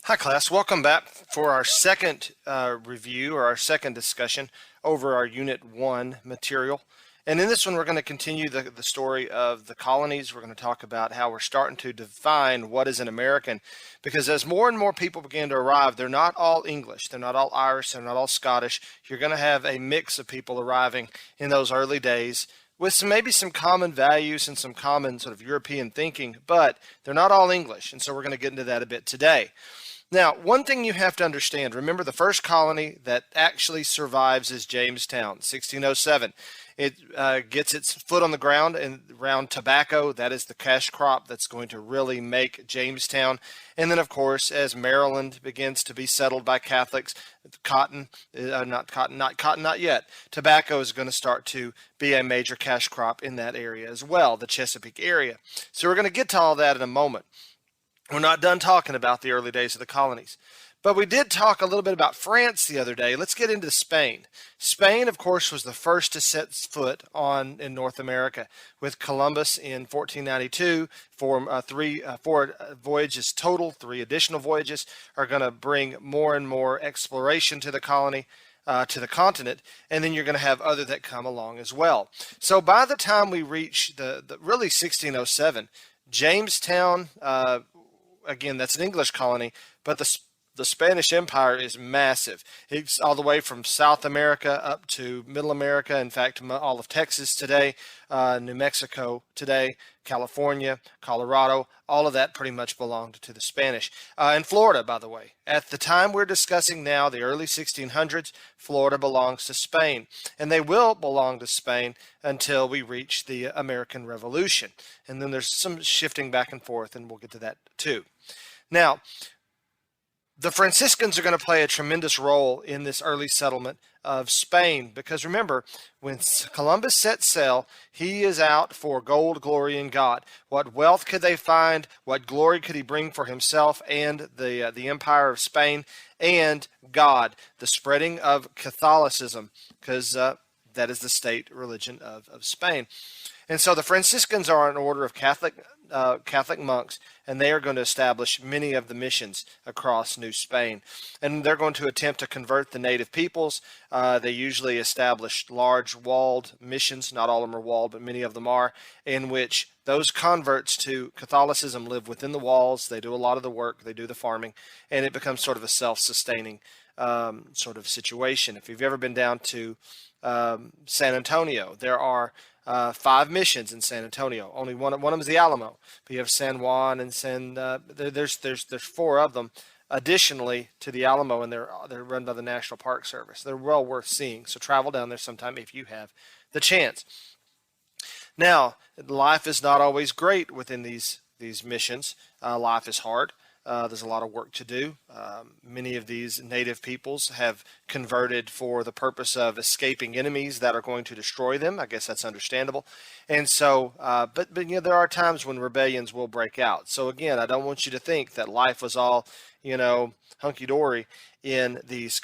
Hi class, welcome back for our second review or our second discussion over our Unit 1 material. And in this one we're going to continue the story of the colonies. We're going to talk about how we're starting to define what is an American, because as more and more people begin to arrive, they're not all English, they're not all Irish, they're not all Scottish. You're going to have a mix of people arriving in those early days with maybe some common values and some common sort of European thinking, but they're not all English. And so we're going to get into that a bit today. Now, one thing you have to understand, remember the first colony that actually survives is Jamestown, 1607. It gets its foot on the ground and around tobacco. That is the cash crop that's going to really make Jamestown. And then, of course, as Maryland begins to be settled by Catholics, not yet. Tobacco is going to start to be a major cash crop in that area as well, the Chesapeake area. So we're going to get to all that in a moment. We're not done talking about the early days of the colonies. But we did talk a little bit about France the other day. Let's get into Spain. Spain, of course, was the first to set foot in North America, with Columbus in 1492. Four voyages total. 3 additional voyages are going to bring more and more exploration to the colony, to the continent, and then you're going to have other that come along as well. So by the time we reach the really 1607, Jamestown, again, that's an English colony, but the Spanish Empire is massive. It's all the way from South America up to Middle America, in fact, all of Texas today, New Mexico today, California, Colorado, all of that pretty much belonged to the Spanish. And Florida, by the way. At the time we're discussing now, the early 1600s, Florida belongs to Spain. And they will belong to Spain until we reach the American Revolution. And then there's some shifting back and forth, and we'll get to that too. Now, the Franciscans are going to play a tremendous role in this early settlement of Spain, because remember, when Columbus set sail, he is out for gold, glory, and God. What wealth could they find? What glory could he bring for himself and the empire of Spain? And God, the spreading of Catholicism, because that is the state religion of Spain. And so the Franciscans are an order of Catholic monks, and they are going to establish many of the missions across New Spain. And they're going to attempt to convert the native peoples. They usually establish large walled missions. Not all of them are walled, but many of them are, in which those converts to Catholicism live within the walls. They do a lot of the work. They do the farming, and it becomes sort of a self-sustaining sort of situation. If you've ever been down to San Antonio, there are 5 missions in San Antonio. Only one of them is the Alamo. But you have San Juan and there's 4 of them additionally to the Alamo, and they're run by the National Park Service. They're well worth seeing. So travel down there sometime if you have the chance. Now, life is not always great within these missions. Life is hard. There's a lot of work to do. Many of these native peoples have converted for the purpose of escaping enemies that are going to destroy them. I guess that's understandable. And so, but there are times when rebellions will break out. So again, I don't want you to think that life was all, hunky-dory in these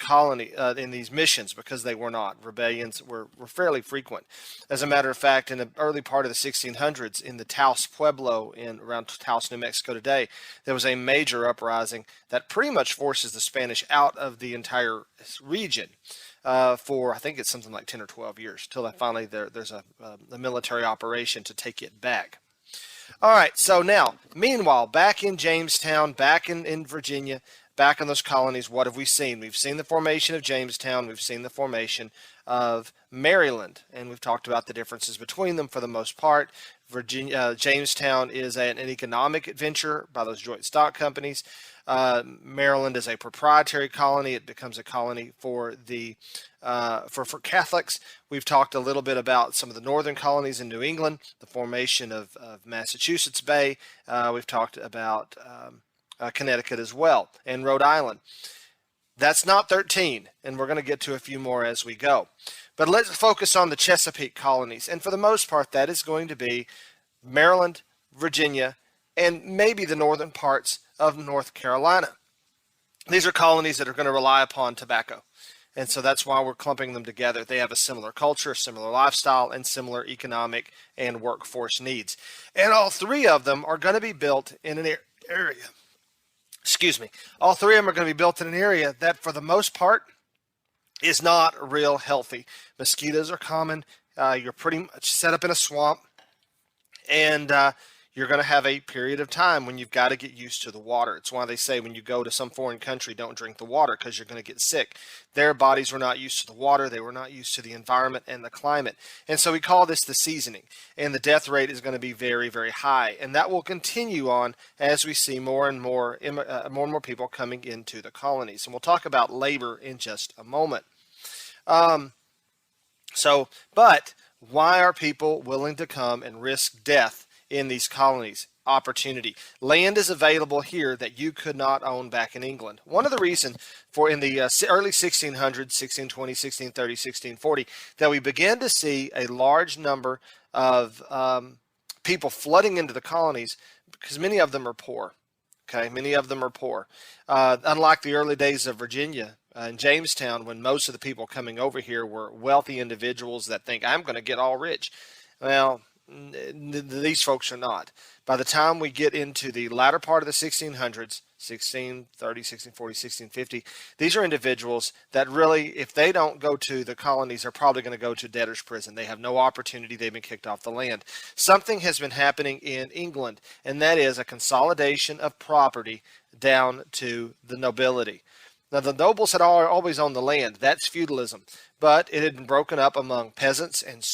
in these missions, because they were not. Rebellions were fairly frequent. As a matter of fact, in the early part of the 1600s, in the Taos Pueblo around Taos, New Mexico today, there was a major uprising that pretty much forces the Spanish out of the entire region for, I think it's something like 10 or 12 years, till finally there's a military operation to take it back. All right, so now, meanwhile, back in Jamestown, back in Virginia, back in those colonies, what have we seen? We've seen the formation of Jamestown. We've seen the formation of Maryland, and we've talked about the differences between them for the most part. Jamestown is an economic adventure by those joint stock companies. Maryland is a proprietary colony. It becomes a colony for for Catholics. We've talked a little bit about some of the northern colonies in New England, the formation of Massachusetts Bay. We've talked about Connecticut as well, and Rhode Island. That's not 13, and we're going to get to a few more as we go. But let's focus on the Chesapeake colonies, and for the most part, that is going to be Maryland, Virginia, and maybe the northern parts of North Carolina. These are colonies that are going to rely upon tobacco, and so that's why we're clumping them together. They have a similar culture, similar lifestyle, and similar economic and workforce needs. And all 3 of them are going to be built in an area excuse me, all three of them are going to be built in an area that for the most part is not real healthy. Mosquitoes are common. You're pretty much set up in a swamp, and you're going to have a period of time when you've got to get used to the water. It's why they say when you go to some foreign country, don't drink the water, because you're going to get sick. Their bodies were not used to the water. They were not used to the environment and the climate. And so we call this the seasoning. And the death rate is going to be very, very high. And that will continue on as we see more and more people coming into the colonies. And we'll talk about labor in just a moment. But why are people willing to come and risk death in these colonies? Opportunity. Land is available here that you could not own back in England. One of the reasons for in the early 1600s, 1620, 1630, 1640, that we began to see a large number of people flooding into the colonies, because many of them are poor. Okay, many of them are poor. Unlike the early days of Virginia and Jamestown, when most of the people coming over here were wealthy individuals that think, I'm going to get all rich. Well, these folks are not. By the time we get into the latter part of the 1600s, 1630, 1640, 1650, these are individuals that really, if they don't go to the colonies, are probably going to go to debtor's prison. They have no opportunity. They've been kicked off the land. Something has been happening in England, and that is a consolidation of property down to the nobility. Now, the nobles had always owned the land. That's feudalism. But it had been broken up among peasants and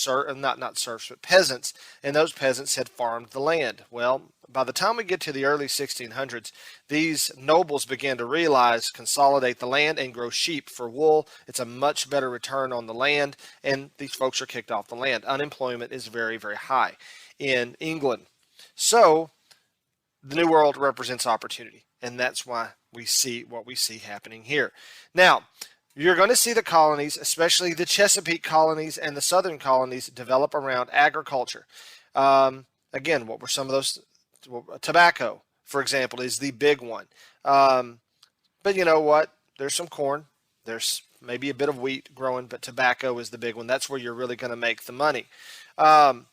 not serfs, but peasants, and those peasants had farmed the land. Well, by the time we get to the early 1600s, these nobles began to realize, consolidate the land and grow sheep for wool. It's a much better return on the land, and these folks are kicked off the land. Unemployment is very, very high in England. So the New World represents opportunity, and that's why we see what we see happening here. Now, you're going to see the colonies, especially the Chesapeake colonies and the southern colonies, develop around agriculture. Again, what were some of those? Tobacco, for example, is the big one. But you know what? There's some corn. There's maybe a bit of wheat growing, but tobacco is the big one. That's where you're really going to make the money. And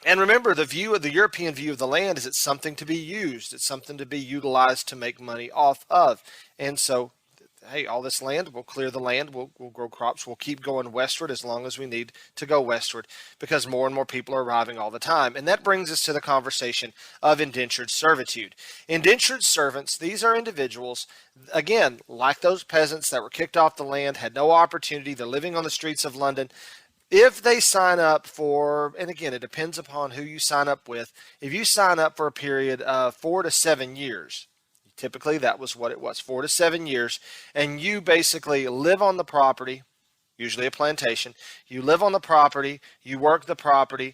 remember, the European view of the land is it's something to be used. It's something to be utilized to make money off of. And so, hey, all this land, we'll clear the land, we'll grow crops, we'll keep going westward as long as we need to go westward, because more and more people are arriving all the time. And that brings us to the conversation of indentured servitude. Indentured servants, these are individuals, again, like those peasants that were kicked off the land, had no opportunity, they're living on the streets of London. If they sign up for, and again, it depends upon who you sign up with, if you sign up for a period of 4 to 7 years, typically that was what it was, 4 to 7 years, and you basically live on the property, usually a plantation, you live on the property, you work the property,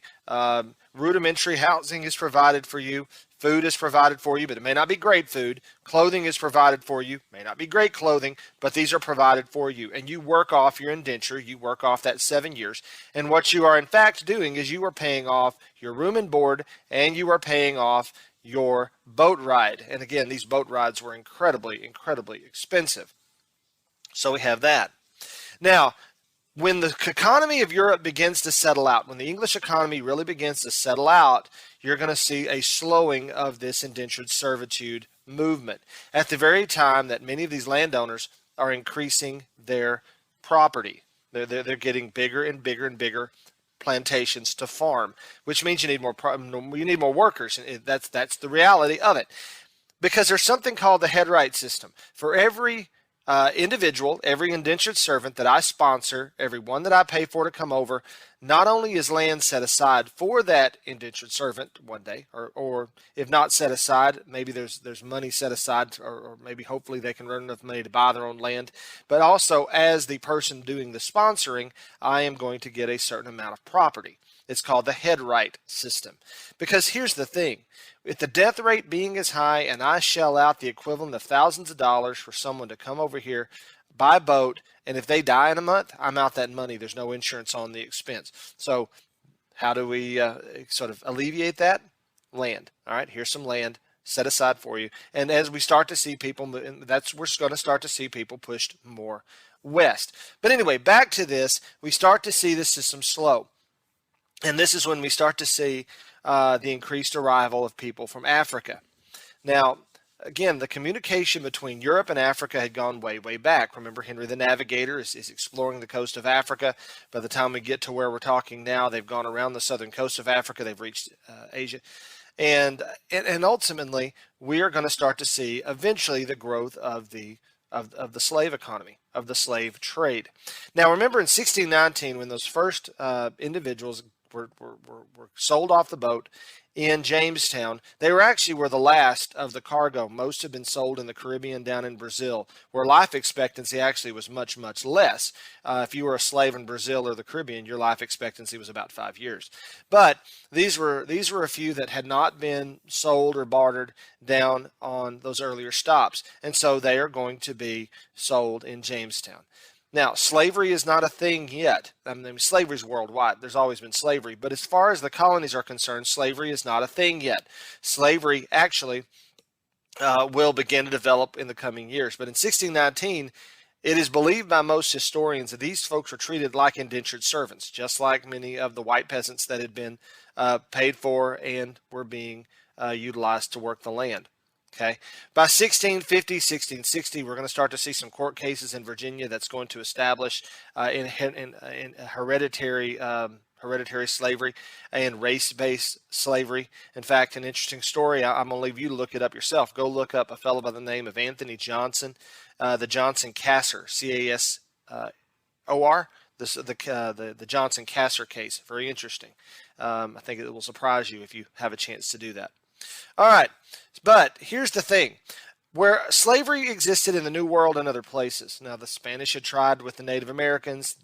rudimentary housing is provided for you, food is provided for you, but it may not be great food. Clothing is provided for you, may not be great clothing, but these are provided for you. And you work off your indenture, you work off that 7 years. And what you are in fact doing is you are paying off your room and board, and you are paying off your boat ride. And again, these boat rides were incredibly, incredibly expensive. So we have that. Now, when the economy of Europe begins to settle out, when the English economy really begins to settle out, you're going to see a slowing of this indentured servitude movement at the very time that many of these landowners are increasing their property. They're getting bigger and bigger and bigger plantations to farm, which means you need more workers. And that's the reality of it, because there's something called the head right system. For every individual, every indentured servant that I sponsor, every one that I pay for to come over, not only is land set aside for that indentured servant one day, or if not set aside, maybe there's money set aside, or maybe hopefully they can earn enough money to buy their own land, but also as the person doing the sponsoring, I am going to get a certain amount of property. It's called the head right system. Because here's the thing, with the death rate being as high, and I shell out the equivalent of thousands of dollars for someone to come over here, by boat, and if they die in a month, I'm out that money. There's no insurance on the expense. So how do we sort of alleviate that? Land. All right, here's some land set aside for you. And as we start to see people, we're going to start to see people pushed more west. But anyway, back to this, we start to see the system slow. And this is when we start to see the increased arrival of people from Africa. Now, again, the communication between Europe and Africa had gone way, way back. Remember, Henry the Navigator is exploring the coast of Africa. By the time we get to where we're talking now, they've gone around the southern coast of Africa. They've reached Asia. And ultimately, we are going to start to see eventually the growth of the slave economy, of the slave trade. Now, remember in 1619, when those first individuals were sold off the boat in Jamestown, they were the last of the cargo. Most have been sold in the Caribbean, down in Brazil, where life expectancy actually was much, much less. If you were a slave in Brazil or the Caribbean, your life expectancy was about 5 years. But these were a few that had not been sold or bartered down on those earlier stops, and so they are going to be sold in Jamestown. Now, slavery is not a thing yet. I mean, slavery is worldwide. There's always been slavery. But as far as the colonies are concerned, slavery is not a thing yet. Slavery actually will begin to develop in the coming years. But in 1619, it is believed by most historians that these folks were treated like indentured servants, just like many of the white peasants that had been paid for and were being utilized to work the land. Okay. By 1650, 1660, we're going to start to see some court cases in Virginia that's going to establish in hereditary slavery and race-based slavery. In fact, an interesting story, I'm going to leave you to look it up yourself. Go look up a fellow by the name of Anthony Johnson, the Johnson-Casor, C-A-S-O-R, the Johnson-Casor case. Very interesting. I think it will surprise you if you have a chance to do that. All right, but here's the thing. Where slavery existed in the New World and other places. Now, the Spanish had tried with the Native Americans.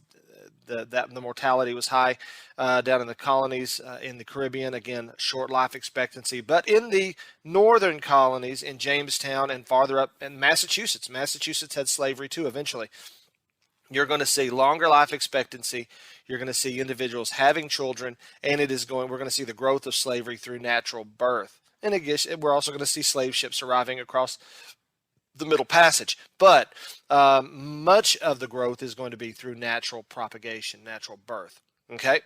The mortality was high down in the colonies in the Caribbean. Again, short life expectancy. But in the northern colonies, in Jamestown and farther up in Massachusetts had slavery too eventually. You're going to see longer life expectancy. You're going to see individuals having children, and we're going to see the growth of slavery through natural birth. And again, we're also going to see slave ships arriving across the Middle Passage. But much of the growth is going to be through natural propagation, natural birth. Okay?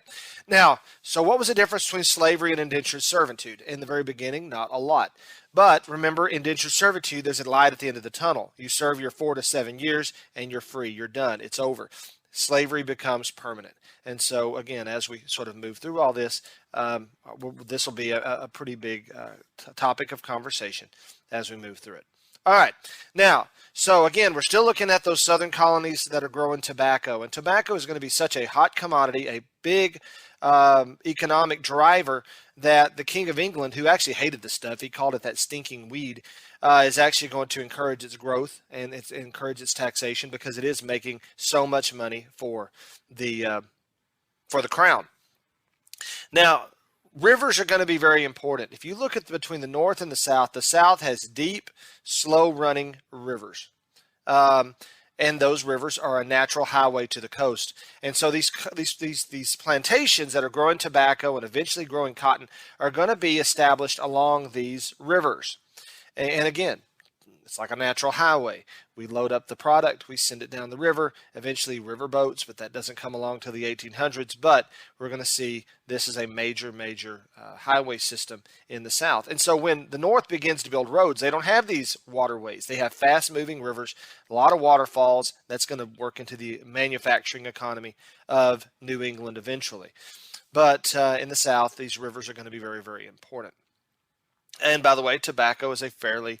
Now, so what was the difference between slavery and indentured servitude? In the very beginning, not a lot. But remember, indentured servitude, there's a light at the end of the tunnel. You serve your 4 to 7 years, and you're free. You're done. It's over. Slavery becomes permanent. And so, again, as we sort of move through all this, this will be a pretty big topic of conversation as we move through it. All right. Now, so again, we're still looking at those southern colonies that are growing tobacco. And tobacco is going to be such a hot commodity, a big economic driver, that the King of England, who actually hated the stuff, he called it that stinking weed, is actually going to encourage its growth and encourage its taxation, because it is making so much money for the crown. Now, rivers are going to be very important. If you look at between the north and the south has deep, slow-running rivers. And those rivers are a natural highway to the coast. And so these plantations that are growing tobacco and eventually growing cotton are going to be established along these rivers. And again, it's like a natural highway. We load up the product, we send it down the river, eventually river boats, but that doesn't come along till the 1800s. But we're going to see this is a major highway system in the South. And so when the North begins to build roads, they don't have these waterways. They have fast-moving rivers, a lot of waterfalls. That's going to work into the manufacturing economy of New England eventually. But in the South, these rivers are going to be very, very important. And by the way, tobacco is a fairly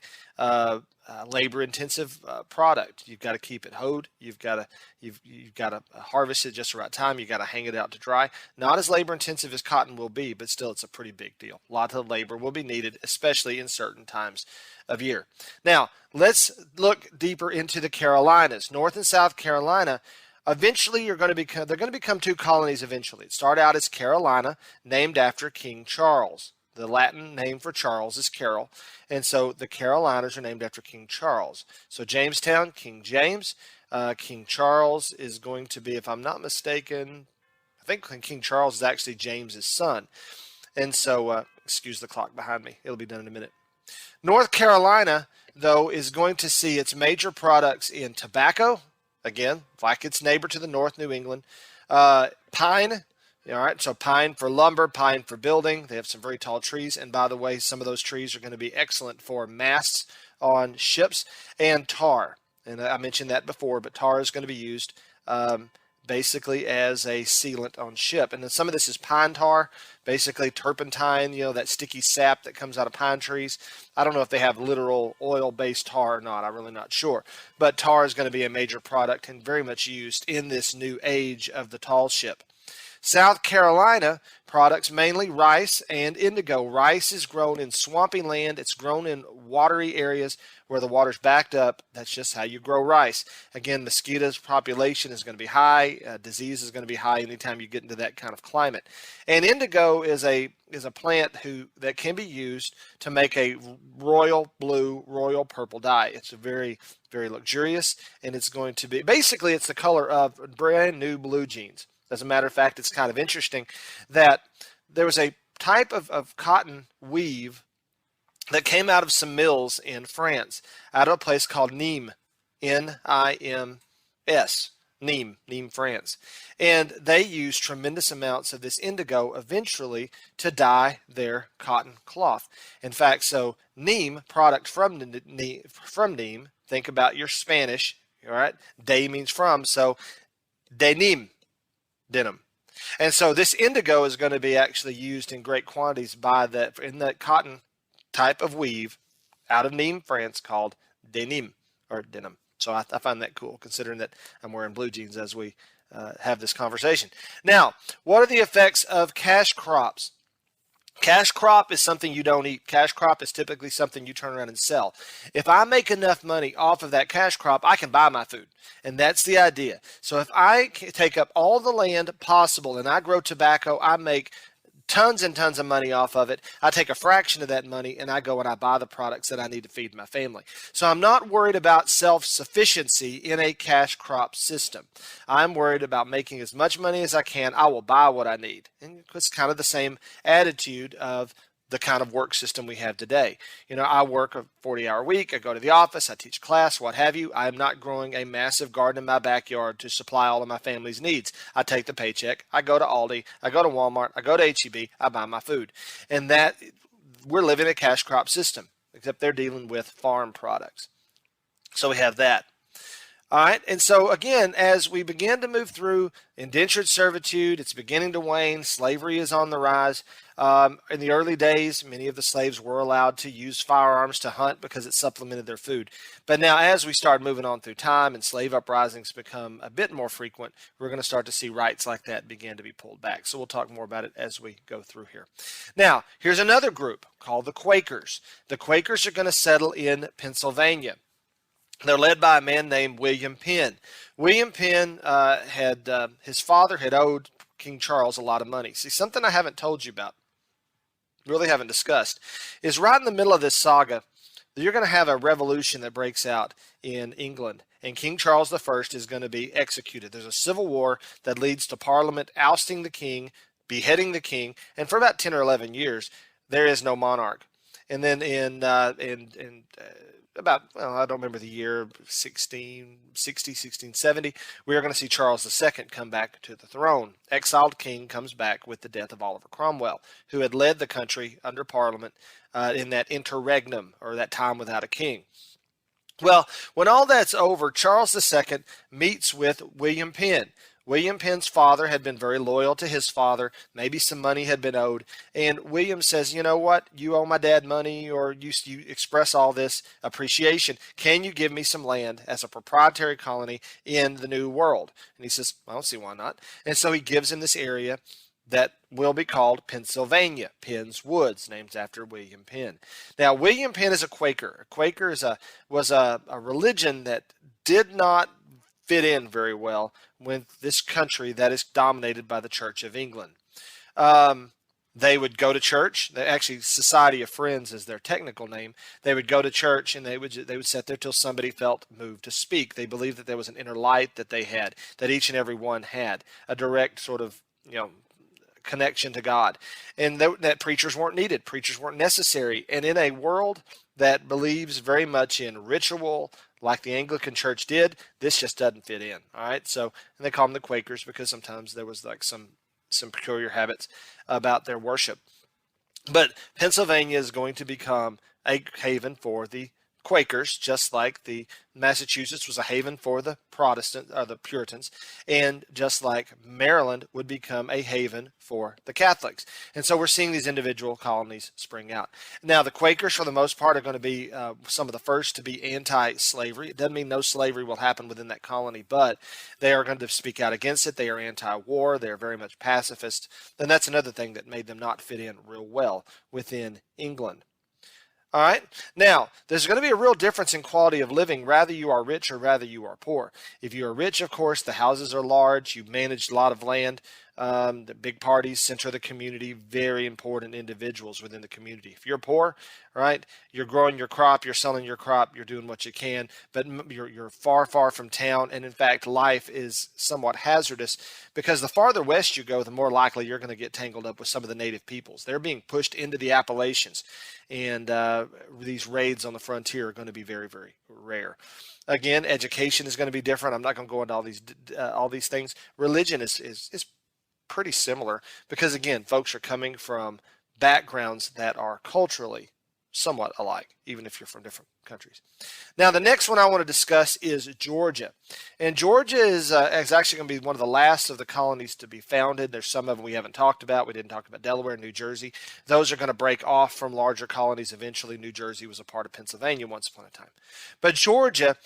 labor-intensive product. You've got to keep it hoed. You've got to harvest it just the right time. You've got to hang it out to dry. Not as labor-intensive as cotton will be, but still, it's a pretty big deal. A lot of labor will be needed, especially in certain times of year. Now, let's look deeper into the Carolinas. North and South Carolina. Eventually, they're going to become two colonies. Eventually, it started out as Carolina, named after King Charles. The Latin name for Charles is Carol, and so the Carolinas are named after King Charles. So Jamestown, King James. King Charles is going to be, if I'm not mistaken, I think King Charles is actually James's son. And so, excuse the clock behind me. It'll be done in a minute. North Carolina, though, is going to see its major products in tobacco, again, like its neighbor to the north, New England, pine, All right, so pine for lumber, pine for building. They have some very tall trees. And by the way, some of those trees are going to be excellent for masts on ships, and tar. And I mentioned that before, but tar is going to be used basically as a sealant on ship. And then some of this is pine tar, basically turpentine, that sticky sap that comes out of pine trees. I don't know if they have literal oil-based tar or not. I'm really not sure. But tar is going to be a major product and very much used in this new age of the tall ship. South Carolina products mainly rice and indigo. Rice is grown in swampy land. It's grown in watery areas where the water's backed up. That's just how you grow rice. Again, mosquitoes population is going to be high. Disease is going to be high anytime you get into that kind of climate. And indigo is a plant that can be used to make a royal blue, royal purple dye. It's a very, very luxurious, and it's going to be, basically it's the color of brand new blue jeans. As a matter of fact, it's kind of interesting that there was a type of cotton weave that came out of some mills in France, out of a place called Nîmes, N-I-M-S, Nîmes, France. And they used tremendous amounts of this indigo eventually to dye their cotton cloth. In fact, so Nîmes, product from Nîmes, think about your Spanish, all right? De means from, so denim. Denim. And so this indigo is going to be actually used in great quantities in that cotton type of weave out of Nîmes, France, called denim or denim. So I find that cool, considering that I'm wearing blue jeans as we have this conversation. Now, what are the effects of cash crops? Cash crop is something you don't eat. Cash crop is typically something you turn around and sell. If I make enough money off of that cash crop, I can buy my food. And that's the idea. So if I take up all the land possible and I grow tobacco, I make tons and tons of money off of it. I take a fraction of that money and I go and I buy the products that I need to feed my family. So I'm not worried about self-sufficiency in a cash crop system. I'm worried about making as much money as I can. I will buy what I need. And it's kind of the same attitude of the kind of work system we have today. I work a 40-hour week. I go to the office. I teach class, what have you. I am not growing a massive garden in my backyard to supply all of my family's needs. I take the paycheck. I go to Aldi. I go to Walmart. I go to H-E-B. I buy my food. And that we're living a cash crop system, except they're dealing with farm products. So we have that. All right, and so again, as we begin to move through indentured servitude, it's beginning to wane. Slavery is on the rise. In the early days, many of the slaves were allowed to use firearms to hunt because it supplemented their food. But now, as we start moving on through time and slave uprisings become a bit more frequent, we're going to start to see rights like that begin to be pulled back. So we'll talk more about it as we go through here. Now, here's another group called the Quakers. The Quakers are going to settle in Pennsylvania. They're led by a man named William Penn. William Penn his father had owed King Charles a lot of money. See, something I haven't told you about, really haven't discussed, is right in the middle of this saga, you're going to have a revolution that breaks out in England, and King Charles I is going to be executed. There's a civil war that leads to Parliament ousting the king, beheading the king, and for about 10 or 11 years, there is no monarch. And then in about, I don't remember the year, 1660, 1670, we are going to see Charles II come back to the throne. Exiled king comes back with the death of Oliver Cromwell, who had led the country under Parliament in that interregnum, or that time without a king. Well, when all that's over, Charles II meets with William Penn. William Penn's father had been very loyal to his father. Maybe some money had been owed. And William says, you know what? You owe my dad money, or you express all this appreciation. Can you give me some land as a proprietary colony in the New World? And he says, I don't see why not. And so he gives him this area that will be called Pennsylvania, Penn's Woods, named after William Penn. Now, William Penn is a Quaker. A Quaker was a religion that did not fit in very well with this country that is dominated by the Church of England. They would go to church. Actually, Society of Friends is their technical name. They would go to church, and they would sit there till somebody felt moved to speak. They believed that there was an inner light that they had, that each and every one had, a direct sort of connection to God, and that preachers weren't needed. Preachers weren't necessary. And in a world that believes very much in ritual, like the Anglican Church did, this just doesn't fit in. All right, so and they call them the Quakers because sometimes there was like some some peculiar habits about their worship. But Pennsylvania is going to become a haven for the Quakers, just like the Massachusetts was a haven for the Protestant or the Puritans, and just like Maryland would become a haven for the Catholics. And so we're seeing these individual colonies spring out. Now, the Quakers, for the most part, are going to be some of the first to be anti-slavery. It doesn't mean no slavery will happen within that colony, but they are going to speak out against it. They are anti-war. They are very much pacifist. And that's another thing that made them not fit in real well within England. All right. Now, there's going to be a real difference in quality of living, rather you are rich or rather you are poor. If you are rich, of course, the houses are large. You've managed a lot of land. The big parties, center of the community, very important individuals within the community. If you're poor, right, you're growing your crop, you're selling your crop, you're doing what you can, but you're far, far from town. And in fact, life is somewhat hazardous because the farther west you go, the more likely you're going to get tangled up with some of the native peoples. They're being pushed into the Appalachians. And these raids on the frontier are going to be very, very rare. Again, education is going to be different. I'm not going to go into all these things. Religion is pretty similar because, again, folks are coming from backgrounds that are culturally somewhat alike, even if you're from different countries. Now, the next one I want to discuss is Georgia. And Georgia is actually going to be one of the last of the colonies to be founded. There's some of them we haven't talked about. We didn't talk about Delaware and New Jersey. Those are going to break off from larger colonies eventually. New Jersey was a part of Pennsylvania once upon a time. But Georgia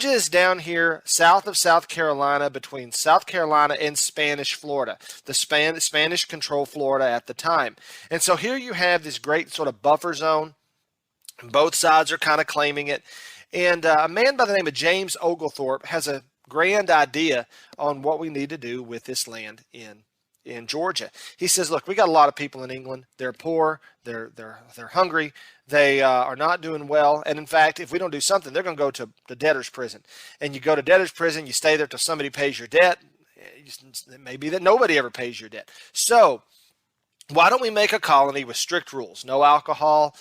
is down here south of South Carolina, between South Carolina and Spanish Florida. The Spanish controlled Florida at the time. And so here you have this great sort of buffer zone. Both sides are kind of claiming it. And a man by the name of James Oglethorpe has a grand idea on what we need to do with this land in Georgia. He says, look, we got a lot of people in England. They're poor. They're hungry. They are not doing well. And in fact, if we don't do something, they're going to go to the debtor's prison. And you go to debtor's prison, you stay there till somebody pays your debt. It may be that nobody ever pays your debt. So why don't we make a colony with strict rules, no alcohol,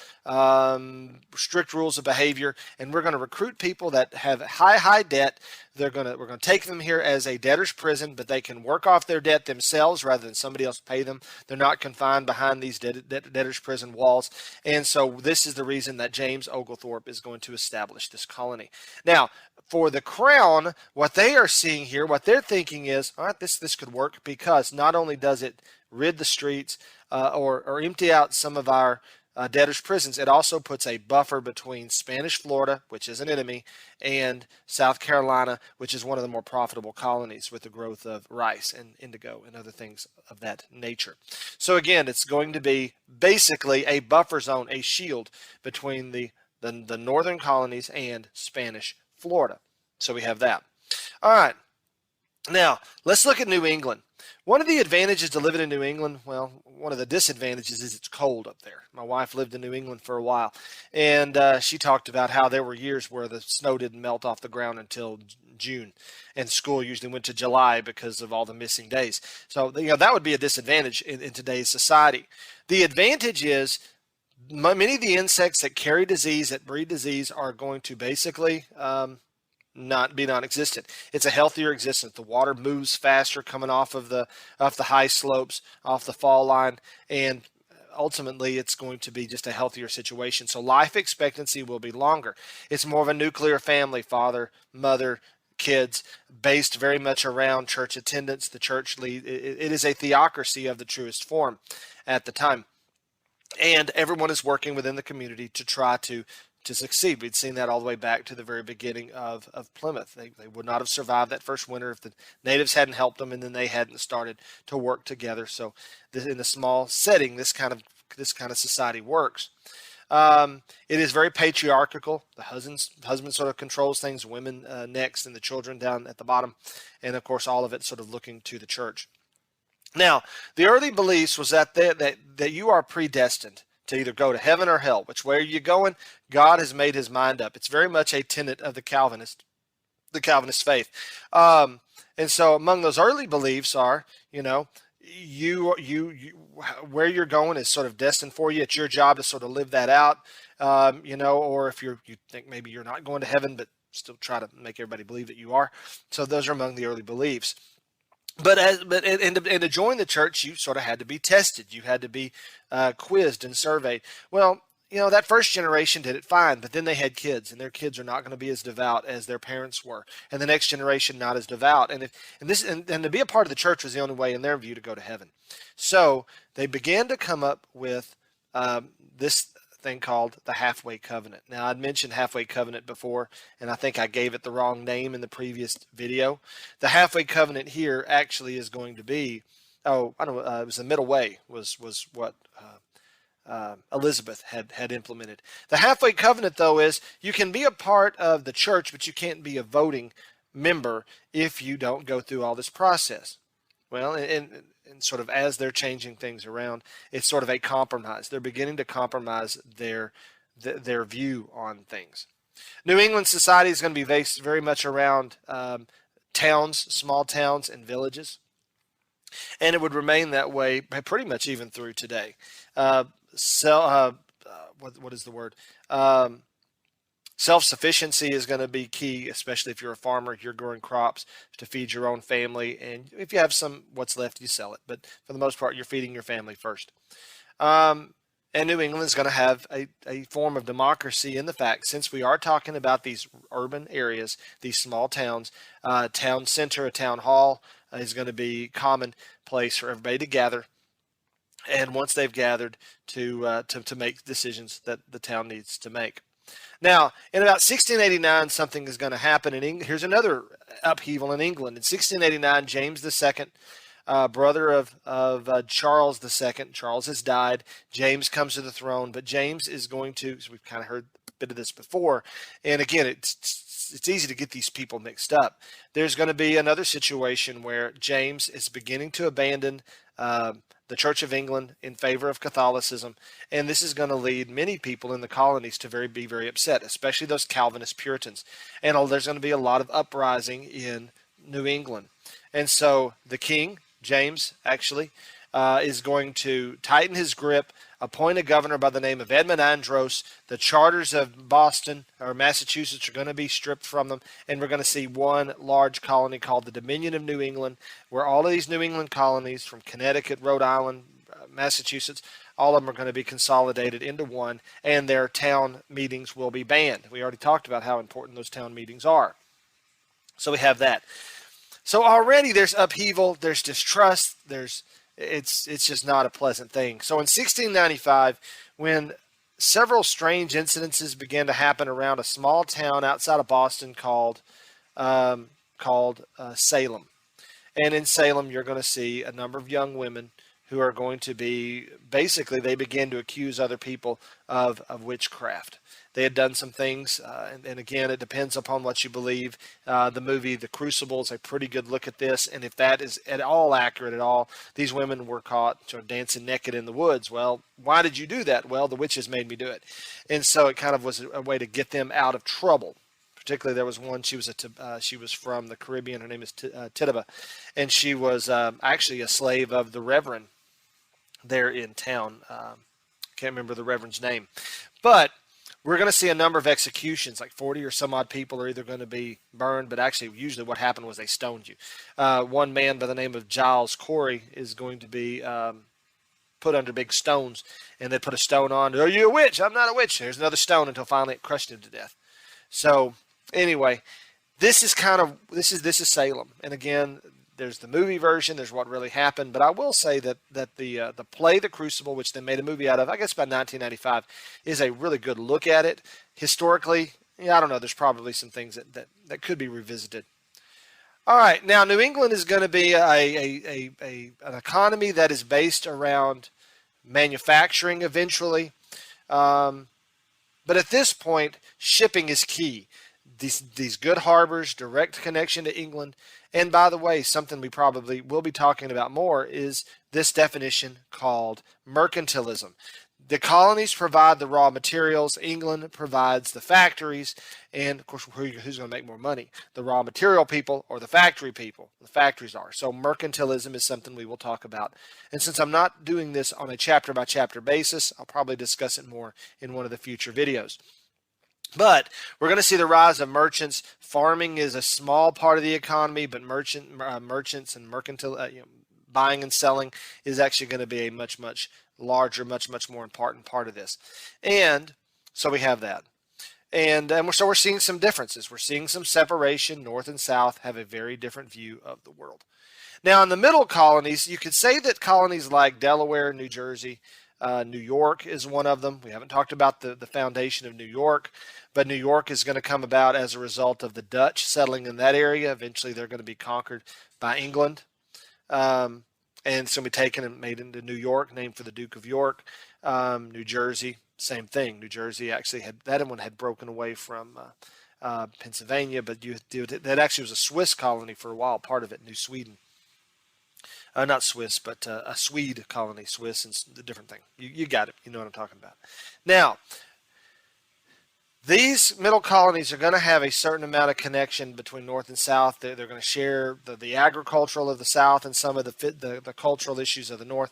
strict rules of behavior, and we're going to recruit people that have high debt. We're going to take them here as a debtor's prison, but they can work off their debt themselves rather than somebody else pay them. They're not confined behind these debtor's prison walls. And so this is the reason that James Oglethorpe is going to establish this colony. Now, for the Crown, what they are seeing here, what they're thinking is, all right, this could work because not only does it rid the streets or empty out some of our debtors' prisons, it also puts a buffer between Spanish Florida, which is an enemy, and South Carolina, which is one of the more profitable colonies with the growth of rice and indigo and other things of that nature. So again, it's going to be basically a buffer zone, a shield between the northern colonies and Spanish Florida. So we have that. All right. Now, let's look at New England. One of the advantages to living in New England, well, one of the disadvantages is it's cold up there. My wife lived in New England for a while, and she talked about how there were years where the snow didn't melt off the ground until June, and school usually went to July because of all the missing days. So, that would be a disadvantage in today's society. The advantage is many of the insects that carry disease, that breed disease, are going to basically non-existent. It's a healthier existence. The water moves faster coming off the high slopes, off the fall line, and ultimately it's going to be just a healthier situation. So life expectancy will be longer. It's more of a nuclear family, father, mother, kids, based very much around church attendance. The church lead. It is a theocracy of the truest form at the time. And everyone is working within the community to try to succeed. We'd seen that all the way back to the very beginning of Plymouth. They would not have survived that first winter if the natives hadn't helped them and then they hadn't started to work together. So in a small setting, this kind of society works. It is very patriarchal. The husband sort of controls things, women next, and the children down at the bottom. And of course, all of it sort of looking to the church. Now, the early beliefs was that you are predestined to either go to heaven or hell. Which way are you going? God has made his mind up. It's very much a tenet of the Calvinist faith. And so among those early beliefs are, you where you're going is sort of destined for you. It's your job to sort of live that out, or if you think maybe you're not going to heaven, but still try to make everybody believe that you are. So those are among the early beliefs. And to join the church, you sort of had to be tested. You had to be quizzed and surveyed. Well, that first generation did it fine, but then they had kids, and their kids are not going to be as devout as their parents were, and the next generation not as devout. And to be a part of the church was the only way, in their view, to go to heaven. So they began to come up with this thing called the halfway covenant. Now, I'd mentioned halfway covenant before, and I think I gave it the wrong name in the previous video. The halfway covenant here actually is going to be, I don't know, it was the middle way was what Elizabeth had implemented. The halfway covenant, though, is you can be a part of the church, but you can't be a voting member if you don't go through all this process. Well, and sort of as they're changing things around, it's sort of a compromise. They're beginning to compromise their view on things. New England society is going to be based very much around towns, small towns, and villages. And it would remain that way pretty much even through today. What is the word? Self-sufficiency is going to be key, especially if you're a farmer, you're growing crops to feed your own family. And if you have what's left, you sell it. But for the most part, you're feeding your family first. And New England is going to have a form of democracy in the fact, since we are talking about these urban areas, these small towns, town center, a town hall is going to be common place for everybody to gather. And once they've gathered to make decisions that the town needs to make. Now, in about 1689, something is going to happen in England. Here's another upheaval in England. In 1689, James II, brother of Charles II, Charles has died. James comes to the throne, but James is going to, so we've kind of heard a bit of this before, and again, it's easy to get these people mixed up. There's going to be another situation where James is beginning to abandon the Church of England in favor of Catholicism, and this is going to lead many people in the colonies to be very upset, especially those Calvinist Puritans. And there's going to be a lot of uprising in New England. And so the king, James, actually, is going to tighten his grip, appoint a governor by the name of Edmund Andros. The charters of Boston or Massachusetts are going to be stripped from them, and we're going to see one large colony called the Dominion of New England, where all of these New England colonies from Connecticut, Rhode Island, Massachusetts, all of them are going to be consolidated into one, and their town meetings will be banned. We already talked about how important those town meetings are. So we have that. So already there's upheaval, there's distrust, it's just not a pleasant thing. So in 1695, when several strange incidences began to happen around a small town outside of Boston called Salem. And in Salem, you're going to see a number of young women who are going to be, basically, they begin to accuse other people of witchcraft. They had done some things, and again, it depends upon what you believe. The movie The Crucible is a pretty good look at this, and if that is at all accurate at all, these women were caught sort of dancing naked in the woods. Well, why did you do that? Well, the witches made me do it. And so it kind of was a way to get them out of trouble. Particularly, there was one, she was from the Caribbean, her name is Tituba, and she was actually a slave of the Reverend there in town. Can't remember the Reverend's name. But we're going to see a number of executions, like 40 or some odd people are either going to be burned, but actually usually what happened was they stoned you. One man by the name of Giles Corey is going to be put under big stones, and they put a stone on. Are you a witch? I'm not a witch. There's another stone until finally it crushed him to death. So anyway, this is Salem. And again, there's the movie version. There's what really happened. But I will say that the play The Crucible, which they made a movie out of, I guess by 1995, is a really good look at it. Historically, I don't know. There's probably some things that could be revisited. All right. Now, New England is going to be an economy that is based around manufacturing eventually. But at this point, shipping is key. These good harbors, direct connection to England. And by the way, something we probably will be talking about more is this definition called mercantilism. The colonies provide the raw materials. England provides the factories. And, of course, who's going to make more money? The raw material people or the factory people? The factories are. So mercantilism is something we will talk about. And since I'm not doing this on a chapter-by-chapter basis, I'll probably discuss it more in one of the future videos. But we're going to see the rise of merchants. Farming is a small part of the economy, but merchants and mercantile buying and selling is actually going to be a much, much larger, much more important part of this. And so we have that. So we're seeing some differences. We're seeing some separation. North and South have a very different view of the world. Now, in the middle colonies, you could say that colonies like Delaware, New Jersey, New York is one of them. We haven't talked about the foundation of New York, but New York is going to come about as a result of the Dutch settling in that area. Eventually, they're going to be conquered by England. And it's going to be taken and made into New York, named for the Duke of York. New Jersey, same thing. New Jersey actually had broken away from Pennsylvania, but that actually was a Swiss colony for a while, part of it, New Sweden. Not Swiss, but a Swede colony. Swiss and a different thing. You got it. You know what I'm talking about. Now, these middle colonies are going to have a certain amount of connection between North and South. They're going to share the agricultural of the South and some of the cultural issues of the North.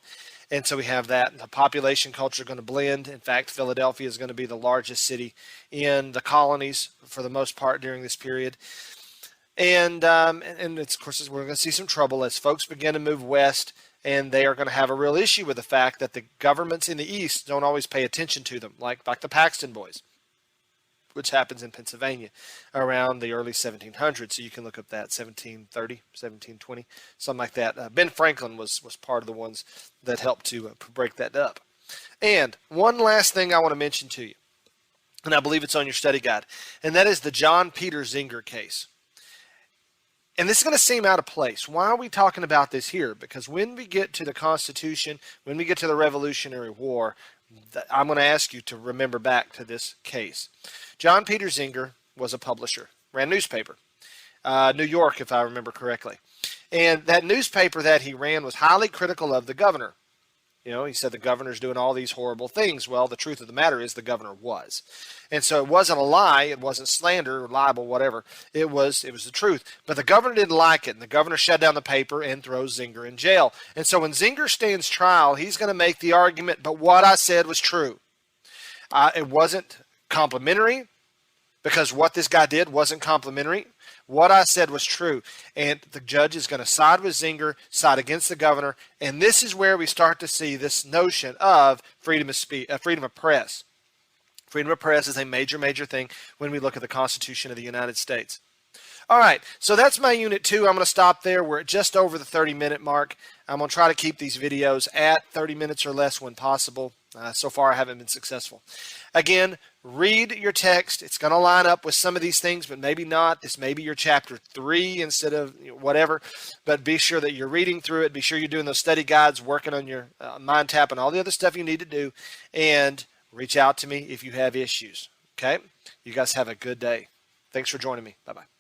And so we have that. And the population culture are going to blend. In fact, Philadelphia is going to be the largest city in the colonies for the most part during this period. And it's, of course, we're going to see some trouble as folks begin to move west, and they are going to have a real issue with the fact that the governments in the East don't always pay attention to them, like the Paxton Boys, which happens in Pennsylvania around the early 1700s. So you can look up that, 1730, 1720, something like that. Ben Franklin was part of the ones that helped to break that up. And one last thing I want to mention to you, and I believe it's on your study guide, and that is the John Peter Zenger case. And this is going to seem out of place. Why are we talking about this here? Because when we get to the Constitution, when we get to the Revolutionary War, I'm going to ask you to remember back to this case. John Peter Zenger was a publisher, ran a newspaper, New York, if I remember correctly. And that newspaper that he ran was highly critical of the governor. You know, he said the governor's doing all these horrible things. Well, the truth of the matter is the governor was. And so it wasn't a lie. It wasn't slander or libel, whatever. It was the truth. But the governor didn't like it. And the governor shut down the paper and throws Zenger in jail. And so when Zenger stands trial, he's going to make the argument, but what I said was true. It wasn't complimentary because what this guy did wasn't complimentary. What I said was true. And the judge is going to side with Zenger, side against the governor. And this is where we start to see this notion of freedom of speech, freedom of press. Freedom of press is a major thing when we look at the Constitution of the United States. All right, so that's my Unit 2. I'm going to stop there. We're at just over the 30-minute mark. I'm going to try to keep these videos at 30 minutes or less when possible. So far, I haven't been successful. Again, read your text. It's going to line up with some of these things, but maybe not. This may be your chapter 3 instead of whatever. But be sure that you're reading through it. Be sure you're doing those study guides, working on your mind tap and all the other stuff you need to do. And reach out to me if you have issues. Okay? You guys have a good day. Thanks for joining me. Bye-bye.